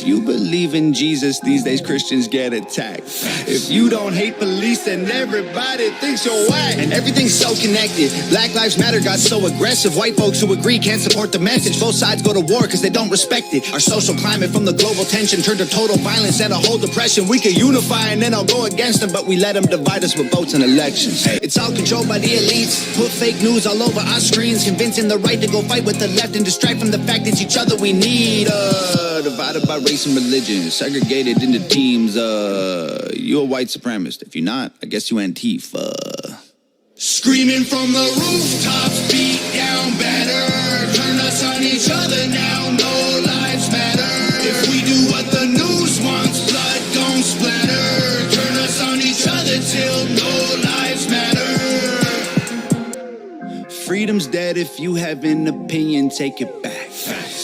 If you believe in Jesus, these days Christians get attacked. If you don't hate police, then everybody thinks you're whack. And everything's so connected. Black Lives Matter got so aggressive. White folks who agree can't support the message. Both sides go to war because they don't respect it. Our social climate from the global tension turned to total violence and a whole depression. We could unify and then I'll go against them, but we let them divide us with votes and elections. It's all controlled by the elites. Put fake news all over our screens, convincing the right to go fight with the left and distract from the fact it's each other we need. Divided by race and religion, segregated into teams. You a white supremacist. If you're not, I guess you Antifa. Screaming from the rooftops, beat down better. Turn us on each other now, no lives matter. If we do what the news wants, blood gon' splatter. Turn us on each other till no lives matter. Freedom's dead. If you have an opinion, take it back.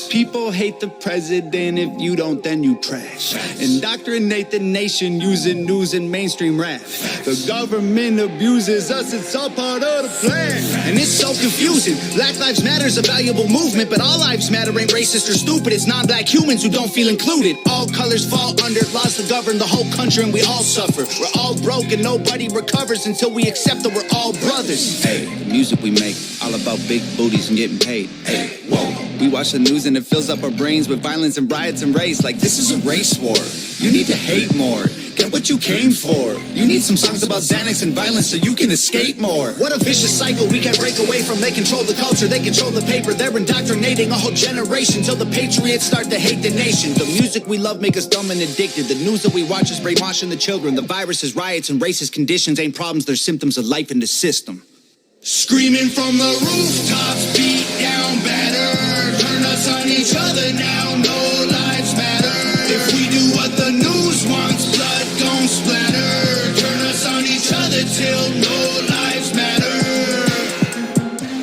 People hate the president. If you don't, then you trash. Indoctrinate the nation using news and mainstream rap. The government abuses us. It's all part of the plan. And it's so confusing. Black Lives Matter is a valuable movement, but all lives matter ain't racist or stupid. It's non-black humans who don't feel included. All colors fall under laws to govern the whole country, and we all suffer. We're all broke and nobody recovers until we accept that we're all brothers. Hey, the music we make, all about big booties and getting paid. Hey, whoa. We watch the news and it fills up our brains with violence and riots and race. Like this is a race war. You need to hate more. Get what you came for. You need some songs about Xanax and violence so you can escape more. What a vicious cycle we can't break away from. They control the culture, they control the paper. They're indoctrinating a whole generation till the patriots start to hate the nation. The music we love make us dumb and addicted. The news that we watch is brainwashing the children. The viruses, riots, and racist conditions ain't problems, they're symptoms of life in the system. Screaming from the rooftops, beat down better. Turn us on each other now, no lives matter. If we do what the news wants, blood gon' splatter. Turn us on each other till no lives matter.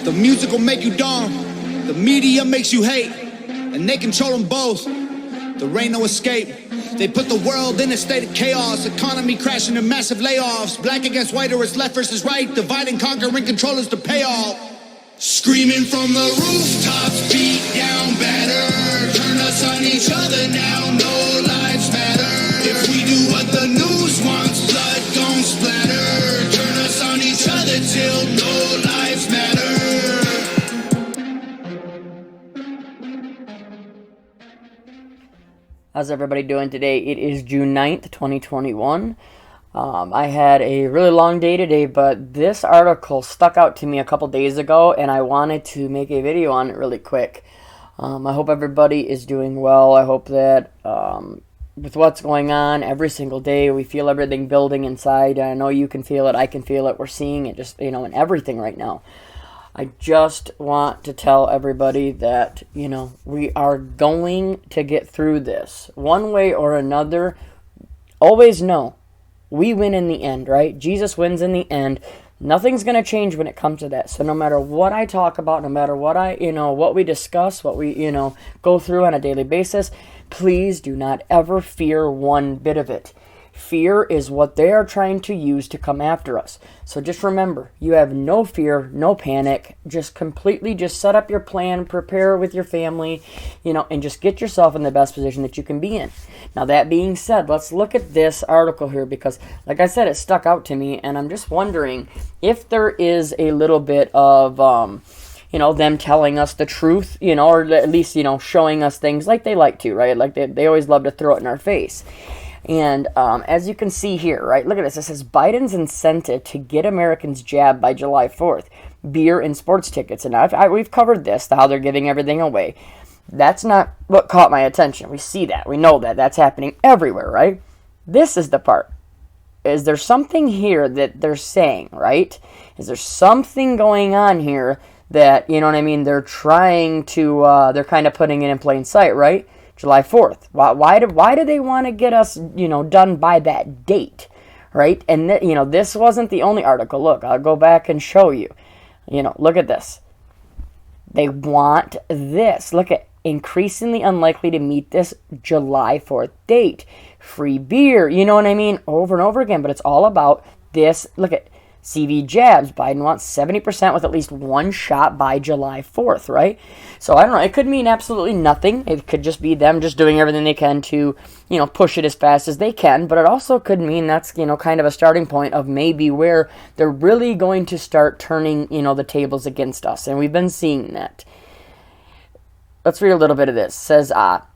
The music will make you dumb. The media makes you hate. And they control them both. There ain't no escape. They put the world in a state of chaos. Economy crashing and massive layoffs. Black against white or it's left versus right. Divide and conquer and control is the payoff. Screaming from the rooftops, beat down better. Turn us on each other now, no lives matter. If we do what the news wants, blood gon' splatter. Turn us on each other till no lives matter. How's everybody doing today? It is June 9th, 2021. I had a really long day today, but this article stuck out to me a couple days ago, and I wanted to make a video on it really quick. I hope everybody is doing well. I hope that with what's going on every single day, we feel everything building inside. I know you can feel it. I can feel it. We're seeing it just, in everything right now. I just want to tell everybody that, we are going to get through this. One way or another, always know, we win in the end, right? Jesus wins in the end. Nothing's going to change when it comes to that. So no matter what I talk about, no matter what what we discuss, what we, go through on a daily basis, please do not ever fear one bit of it. Fear is what they are trying to use to come after us. So just remember, you have no fear, no panic. Just set up your plan, prepare with your family, and just get yourself in the best position that you can be in. Now, that being said, let's look at this article here because, like I said, it stuck out to me, and I'm just wondering if there is a little bit of, them telling us the truth, or at least, showing us things like they like to, right? Like they always love to throw it in our face. And as you can see here, right, look at this. It says Biden's incentive to get Americans jabbed by July 4th, beer and sports tickets. And we've covered this, how they're giving everything away. That's not what caught my attention. We see that. We know that. That's happening everywhere, right? This is the part. Is there something here that they're saying, right? Is there something going on here that, they're trying to, they're kind of putting it in plain sight, right? July 4th. Why do they want to get us, done by that date, right? And, this wasn't the only article. Look, I'll go back and show you. Look at this. They want this. Look at increasingly unlikely to meet this July 4th date. Free beer, over and over again. But it's all about this. Look at CV jabs. Biden wants 70% with at least one shot by July 4th, right? So I don't know. It could mean absolutely nothing. It could just be them just doing everything they can to, push it as fast as they can. But it also could mean that's, kind of a starting point of maybe where they're really going to start turning, the tables against us. And we've been seeing that. Let's read a little bit of this. It says,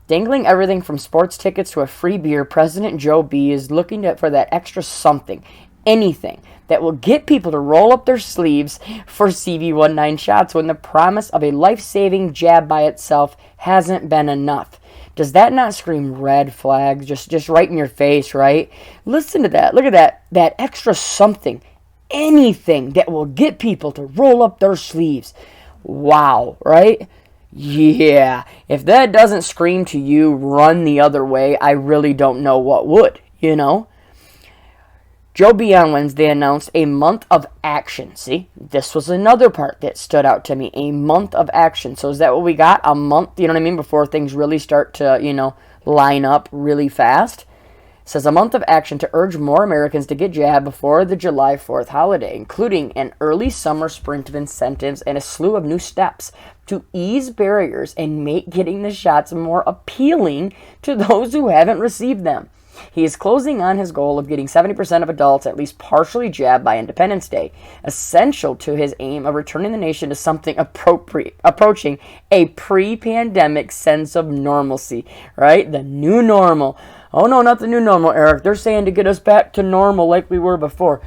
dangling everything from sports tickets to a free beer, President Joe B. is looking for that extra something, anything, that will get people to roll up their sleeves for CV19 shots when the promise of a life-saving jab by itself hasn't been enough. Does that not scream red flags? Just right in your face, right? Listen to that. Look at that extra something, anything that will get people to roll up their sleeves. Wow, right? Yeah, if that doesn't scream to you, run the other way, I really don't know what would, Joe B. on Wednesday announced a month of action. See, this was another part that stood out to me. A month of action. So is that what we got? A month, before things really start to, line up really fast? It says a month of action to urge more Americans to get jabbed before the July 4th holiday, including an early summer sprint of incentives and a slew of new steps to ease barriers and make getting the shots more appealing to those who haven't received them. He is closing on his goal of getting 70% of adults at least partially jabbed by Independence Day, essential to his aim of returning the nation to something approaching a pre-pandemic sense of normalcy, right? The new normal. Oh no, not the new normal, Eric. They're saying to get us back to normal like we were before.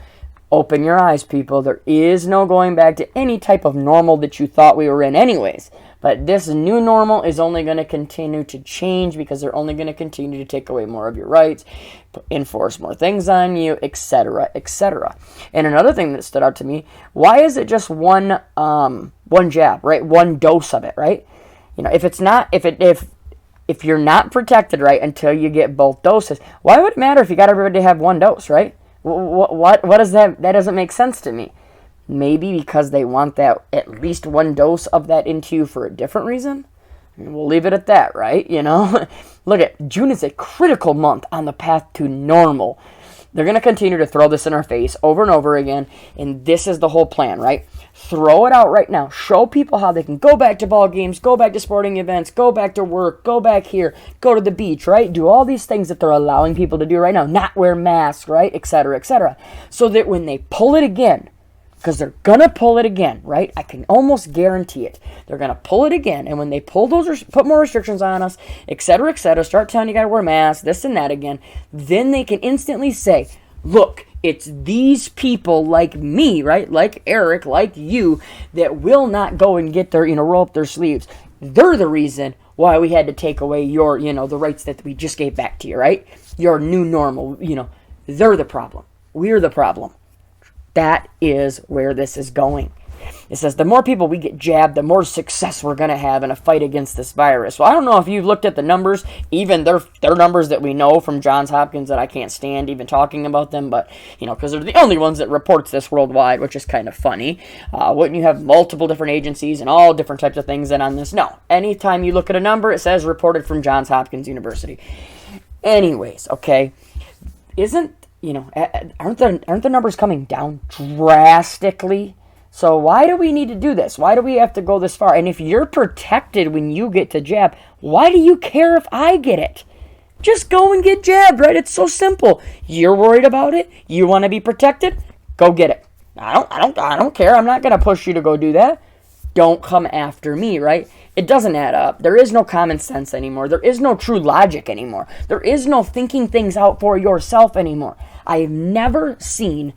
Open your eyes, people. There is no going back to any type of normal that you thought we were in anyways. But this new normal is only going to continue to change because they're only going to continue to take away more of your rights, enforce more things on you, etc., etc. And another thing that stood out to me, why is it just one jab, right? One dose of it, right? If you're not protected, right, until you get both doses, why would it matter if you got everybody to have one dose, right? What is that? That doesn't make sense to me. Maybe because they want that at least one dose of that into you for a different reason? We'll leave it at that, right? Look at June is a critical month on the path to normal. They're going to continue to throw this in our face over and over again, and this is the whole plan, right? Throw it out right now. Show people how they can go back to ball games, go back to sporting events, go back to work, go back here, go to the beach, right? Do all these things that they're allowing people to do right now, not wear masks, right, etc., etc. So that when they pull it again, because they're going to pull it again, right? I can almost guarantee it. They're going to pull it again. And when they pull put more restrictions on us, etc., start telling you got to wear masks, this and that again, then they can instantly say, look, it's these people like me, right? Like Eric, like you, that will not go and get their, roll up their sleeves. They're the reason why we had to take away your, the rights that we just gave back to you, right? Your new normal, they're the problem. We're the problem. That is where this is going. It says the more people we get jabbed, the more success we're going to have in a fight against this virus. Well, I don't know if you've looked at the numbers, even their numbers that we know from Johns Hopkins that I can't stand even talking about them, but, because they're the only ones that reports this worldwide, which is kind of funny. Wouldn't you have multiple different agencies and all different types of things in on this? No. Anytime you look at a number, it says reported from Johns Hopkins University. Anyways, okay, aren't the numbers coming down drastically? So why do we need to do this? Why do we have to go this far? And if you're protected when you get to jab, why do you care if I get it? Just go and get jabbed, right? It's so simple. You're worried about it. You want to be protected? Go get it. I don't care. I'm not going to push you to go do that. Don't come after me, right? It doesn't add up. There is no common sense anymore. There is no true logic anymore. There is no thinking things out for yourself anymore. I've never seen,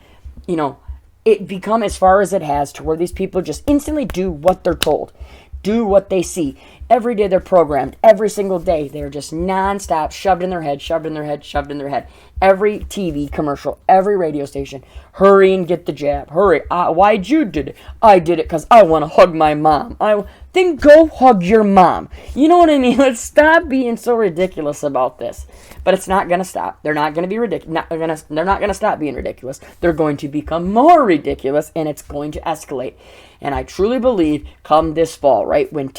it become as far as it has to where these people just instantly do what they're told, do what they see. Every day they're programmed. Every single day they're just nonstop shoved in their head, shoved in their head, shoved in their head. Every TV commercial, every radio station, hurry and get the jab. Hurry. Why'd you do it? I did it because I want to hug my mom. Then go hug your mom. You know what I mean? Let's stop being so ridiculous about this. But it's not going to stop. They're not going to be ridiculous. They're not going to stop being ridiculous. They're going to become more ridiculous, and it's going to escalate. And I truly believe come this fall, right, when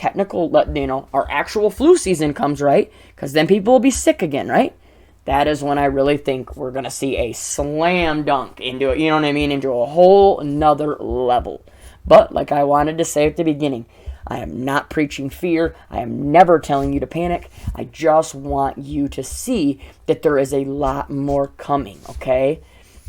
our actual flu season comes, right, because then people will be sick again, right? that is when I really think we're going to see a slam dunk into it, you know what I mean, into a whole nother level. But like I wanted to say at the beginning, I am not preaching fear. I am never telling you to panic. I just want you to see that there is a lot more coming, okay?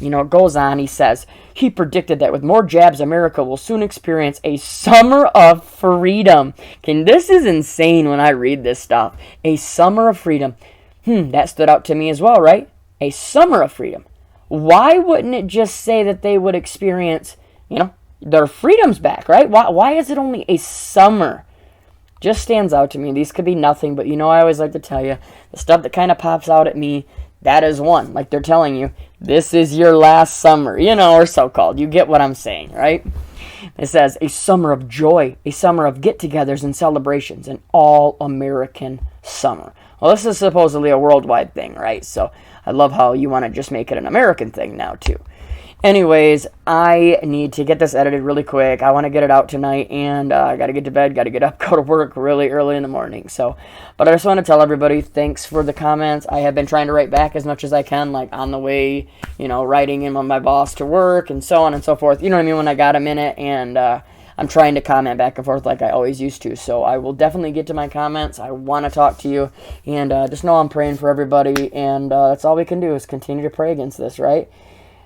You know, it goes on, he says, he predicted that with more jabs, America will soon experience a summer of freedom. Okay, this is insane when I read this stuff. A summer of freedom. That stood out to me as well, right? A summer of freedom. Why wouldn't it just say that they would experience, their freedoms back, right? Why is it only a summer? Just stands out to me. These could be nothing, but I always like to tell you, the stuff that kind of pops out at me, that is one. Like they're telling you, this is your last summer, or so-called. You get what I'm saying, right? It says, a summer of joy, a summer of get-togethers and celebrations, an all-American summer. Well, this is supposedly a worldwide thing, right? So I love how you want to just make it an American thing now, too. Anyways, I need to get this edited really quick. I want to get it out tonight, and I got to get to bed, got to get up, go to work really early in the morning. But I just want to tell everybody, thanks for the comments. I have been trying to write back as much as I can, like on the way, writing in with my boss to work and so on and so forth. You know what I mean? When I got a minute, and I'm trying to comment back and forth like I always used to. So I will definitely get to my comments. I want to talk to you, and just know I'm praying for everybody, and that's all we can do is continue to pray against this, right?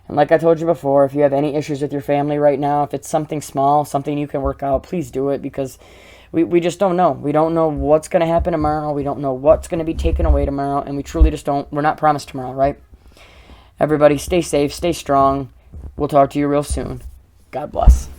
And like I told you before, if you have any issues with your family right now, if it's something small, something you can work out, please do it, because we just don't know. We don't know what's going to happen tomorrow. We don't know what's going to be taken away tomorrow, and we truly just don't. We're not promised tomorrow, right? Everybody, stay safe, stay strong. We'll talk to you real soon. God bless.